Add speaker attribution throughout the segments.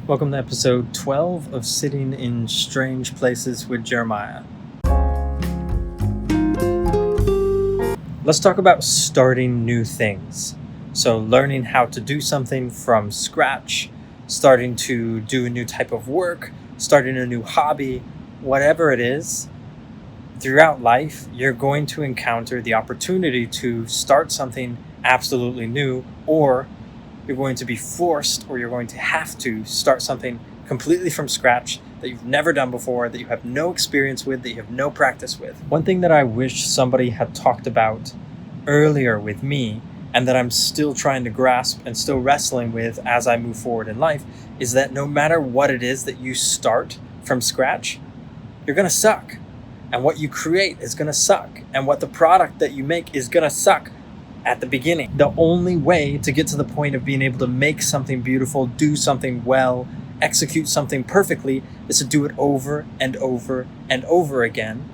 Speaker 1: Welcome to episode 12 of Sitting in Strange Places with Jeremiah. Let's talk about starting new things. So, learning how to do something from scratch, starting to do a new type of work, starting a new hobby, whatever it is. Throughout life, you're going to encounter the opportunity to start something absolutely new, or you're going to be forced or you're going to have to start something completely from scratch that you've never done before, that you have no experience with, that you have no practice with. One thing that I wish somebody had talked about earlier with me, and that I'm still trying to grasp and still wrestling with as I move forward in life, is that no matter what it is that you start from scratch, you're going to suck. And what you create is going to suck. And what the product that you make is going to suck at the beginning. The only way to get to the point of being able to make something beautiful, do something well, execute something perfectly, is to do it over and over and over again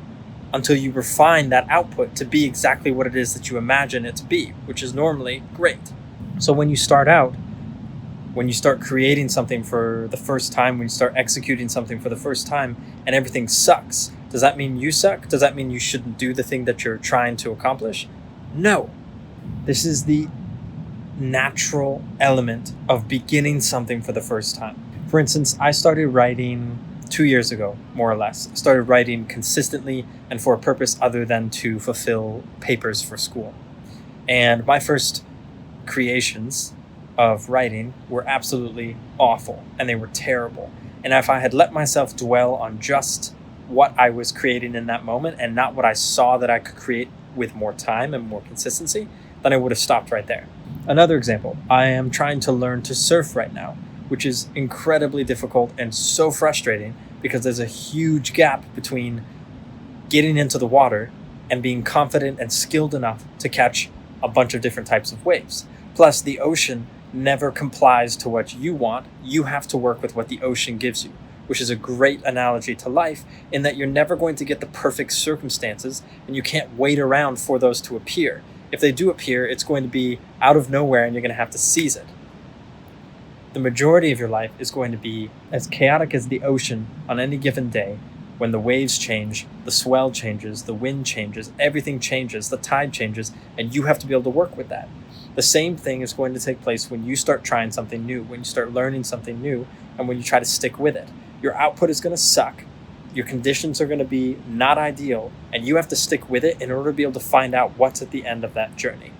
Speaker 1: until you refine that output to be exactly what it is that you imagine it to be, which is normally great. So when you start out, when you start creating something for the first time, when you start executing something for the first time and everything sucks, does that mean you suck? Does that mean you shouldn't do the thing that you're trying to accomplish? No. This is the natural element of beginning something for the first time. For instance, I started writing 2 years ago, more or less. I started writing consistently and for a purpose other than to fulfill papers for school. And my first creations of writing were absolutely awful, and they were terrible. And if I had let myself dwell on just what I was creating in that moment and not what I saw that I could create with more time and more consistency, then I would have stopped right there. Another example, I am trying to learn to surf right now, which is incredibly difficult and so frustrating because there's a huge gap between getting into the water and being confident and skilled enough to catch a bunch of different types of waves. Plus, the ocean never complies to what you want. You have to work with what the ocean gives you, which is a great analogy to life in that you're never going to get the perfect circumstances and you can't wait around for those to appear. If they do appear, it's going to be out of nowhere and you're going to have to seize it. The majority of your life is going to be as chaotic as the ocean on any given day. When the waves change, the swell changes, the wind changes, everything changes, the tide changes, and you have to be able to work with that. The same thing is going to take place when you start trying something new, when you start learning something new, and when you try to stick with it. Your output is going to suck. Your conditions are going to be not ideal, and you have to stick with it in order to be able to find out what's at the end of that journey.